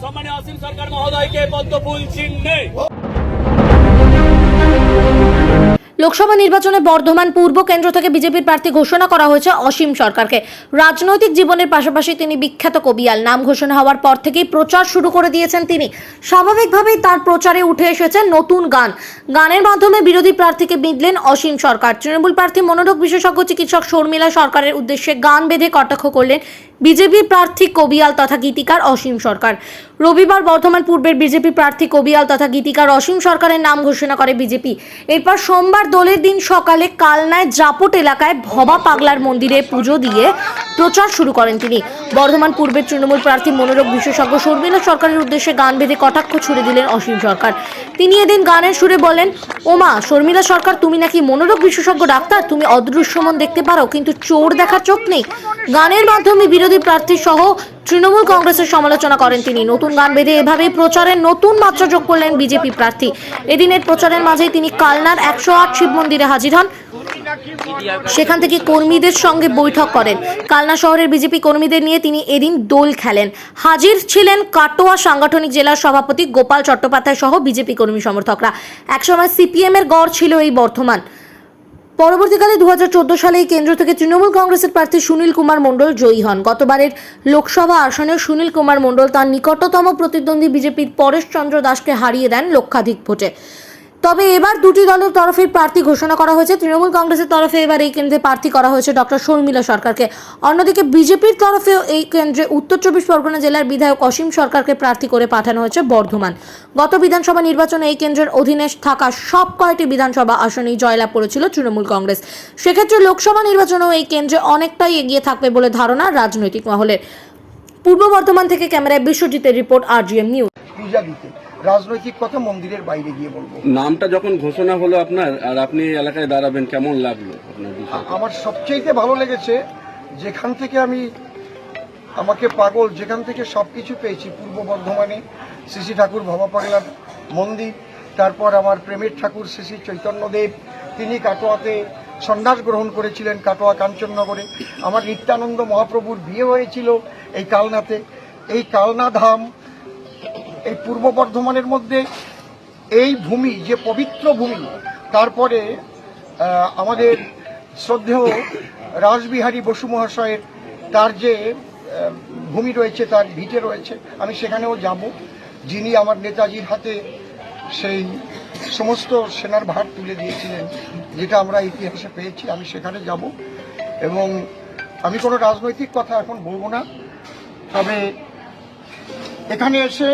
সম্মানীয় অসীম সরকার মহোদয়কে পদ্মফুল চিহ্নে। লোকসভা নির্বাচনে বর্ধমান পূর্ব কেন্দ্র থেকে বিজেপির প্রার্থী ঘোষণা করা হয়েছে অসীম সরকারকে। রাজনৈতিক জীবনের পাশাপাশি তিনি বিখ্যাত কবিয়াল। নাম ঘোষণা হওয়ার পর থেকেই প্রচার শুরু করে দিয়েছেন তিনি। স্বাভাবিকভাবেই তার প্রচারে উঠে এসেছে নতুন গান। গানের মাধ্যমে বিরোধী প্রার্থীকে বিঁধলেন অসীম সরকার। তৃণমূল প্রার্থী মনোরোগ বিশেষজ্ঞ চিকিৎসক শর্মিলা সরকারের উদ্দেশ্যে গান বেঁধে কটাক্ষ করলেন বিজেপি প্রার্থী কবিয়াল তথা গীতিকার অসীম সরকার। রবিবার বর্ধমান পূর্বের বিজেপি প্রার্থী কবিয়াল তথা গীতিকার অসীম সরকারের নাম ঘোষণা করে বিজেপি। এরপর সোমবার দলের দিন সকালে কালনায় জাপট এলাকায় ভবা পাগলার মন্দিরে পুজো দিয়ে প্রচার শুরু করেন তিনি। বর্ধমান পূর্বের তৃণমূল প্রার্থী মনোরোগ বিশেষজ্ঞ শর্মিলা সরকারের উদ্দেশ্যে গান বেঁধে কটাক্ষ ছুড়ে দিলেন অসীম সরকার। তিনি এদিন গানের সুরে বলেন, ওমা শর্মিলা সরকার, তুমি নাকি মনোরোগ বিশেষজ্ঞ ডাক্তার? তুমি অদৃশ্যমন দেখতে পারো কিন্তু চোর দেখার চোখ নেই। গানের মাধ্যমে বিরোধী প্রার্থী সহ তৃণমূল কংগ্রেসের সমালোচনা করেন তিনি। নতুন গান বেঁধে এভাবেই প্রচারের নতুন মাত্রা যোগ করলেন বিজেপি প্রার্থী। এদিনের প্রচারের মাঝেই তিনি কালনার 108 শিব মন্দিরে হাজির হন। সেখান থেকে কর্মীদের সঙ্গে বৈঠক করেন। কালনা শহরের বিজেপি কর্মীদের নিয়ে তিনি এদিন দোল খেলেন। হাজির ছিলেন কাটোয়া সাংগঠনিক জেলার সভাপতি গোপাল চট্টোপাধ্যায় সহ বিজেপি কর্মী সমর্থকরা। একসময় সিপিএম এর গড় ছিল এই বর্ধমান। পরবর্তীকালে 2014 সালে এই কেন্দ্র থেকে তৃণমূল কংগ্রেসের প্রার্থী সুনীল কুমার মণ্ডল জয়ী হন। গতবারের লোকসভা আসনে সুনীল কুমার মণ্ডল তার নিকটতম প্রতিদ্বন্দ্বী বিজেপির পরেশ চন্দ্র দাসকে হারিয়ে দেন লক্ষাধিক ভোটে। তবে এবার দুটি দলের তরফে প্রার্থী ঘোষণা করা হয়েছে। তৃণমূল কংগ্রেসের তরফে এবার এই কেন্দ্রে প্রার্থী করা হয়েছে ডক্টর শর্মিলা সরকারকে। অন্যদিকে বিজেপির তরফেও এই কেন্দ্রে উত্তর 24 পরগনা জেলার বিধায়ক অসীম সরকারকে প্রার্থী করে পাঠানো হয়েছে বর্ধমান। গত বিধানসভা নির্বাচনে এই কেন্দ্রের অধীনে থাকা সব কয়টি বিধানসভা আসনেই জয়লাভ করেছিল তৃণমূল কংগ্রেস। সেক্ষেত্রে লোকসভা নির্বাচনেও এই কেন্দ্রে অনেকটাই এগিয়ে থাকবে বলে ধারণা রাজনৈতিক মহলের। পূর্ব বর্ধমান থেকে ক্যামেরায় বিশ্বজিতের রিপোর্ট, RGM নিউজ। রাজনৈতিক কথা মন্দিরের বাইরে গিয়ে বলবো। নামটা যখন ঘোষণা হলো আপনার, আর আপনি এলাকায় দাঁড়াবেন, কেমন লাগলো আপনার? আমার সবচেয়ে ভালো লেগেছে যেখান থেকে আমি আমাকে পাগল, যেখান থেকে সবকিছু পেয়েছি, পূর্ব বর্ধমানে শ্রী ঠাকুর ভবা পাগলার মন্দির, তারপর আমার প্রেমের ঠাকুর শ্রী চৈতন্যদেব, তিনি কাটোয়াতে সন্ন্যাস গ্রহণ করেছিলেন, কাটোয়া কাঞ্চননগরে। আমার নিত্যানন্দ মহাপ্রভুর বিয়ে হয়েছিল এই কালনাতে। এই কালনা ধাম এই পূর্ব বর্ধমানের মধ্যে এই ভূমি যে পবিত্র ভূমি, তারপরে আমাদের শ্রদ্ধেয় রাসবিহারী বসু মহাশয়ের তার যে ভূমি রয়েছে, তার ভিটে রয়েছে, আমি সেখানেও যাব। যিনি আমার নেতাজির হাতে সেই সমস্ত সেনার ভার তুলে দিয়েছিলেন, যেটা আমরা ইতিহাসে পেয়েছি, আমি সেখানে যাব। এবং আমি কোনো রাজনৈতিক কথা এখন বলবো না, তবে এখানে এসে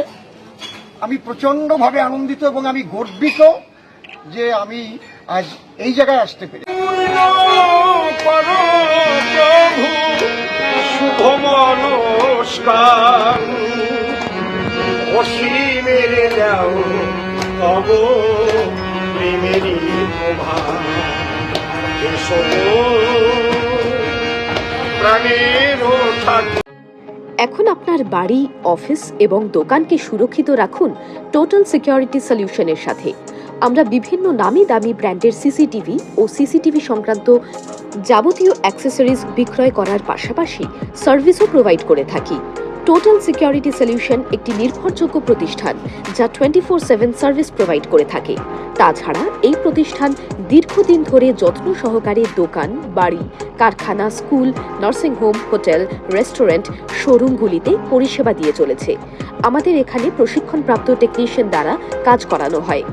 আমি প্রচণ্ডভাবে আনন্দিত এবং আমি গর্বিত যে আমি আজ এই জায়গায় আসতে পেরে। শুভ নমস্কার অসীমের যাও তব প্রেমেরই প্রভা, প্রাণের ঠাকুর। এখন আপনার বাড়ি, অফিস এবং দোকানকে সুরক্ষিত রাখুন টোটাল সিকিউরিটি সলিউশনের সাথে। আমরা বিভিন্ন নামি দামি ব্র্যান্ডের সিসিটিভি ও সিসিটিভি সংক্রান্ত যাবতীয় অ্যাক্সেসরিজ বিক্রয় করার পাশাপাশি সার্ভিসও প্রোভাইড করে থাকি। টোটাল সিকিউরিটি সলিউশন একটি নির্ভরযোগ্য প্রতিষ্ঠান যা 24/7 সার্ভিস প্রোভাইড করে থাকে। তাছাড়া এই প্রতিষ্ঠান দীর্ঘদিন ধরে যত্ন সহকারে দোকান, বাড়ি, কারখানা, স্কুল, নার্সিংহোম, হোটেল, রেস্টুরেন্ট, শোরুমগুলিতে পরিষেবা দিয়ে চলেছে। আমাদের এখানে প্রশিক্ষণপ্রাপ্ত টেকনিশিয়ান দ্বারা কাজ করানো হয়।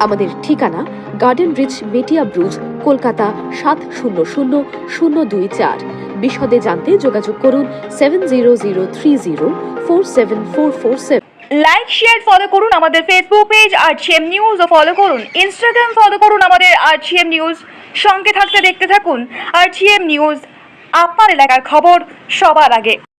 আমাদের ঠিকানা গার্ডেন রিচ, মেটিয়া ব্রুজ, কলকাতা 700024। বিশদে জানতে যোগাযোগ করুন 7003047447। লাইক, শেয়ার, ফলো করুন আমাদের ফেসবুক পেজ RGM নিউজ ও ফলো করুন ইনস্টাগ্রাম, ফলো করুন আমাদের RGM নিউজ। সঙ্গে থাকতে দেখতে থাকুন RGM নিউজ, আপনার এলাকার খবর সবার আগে।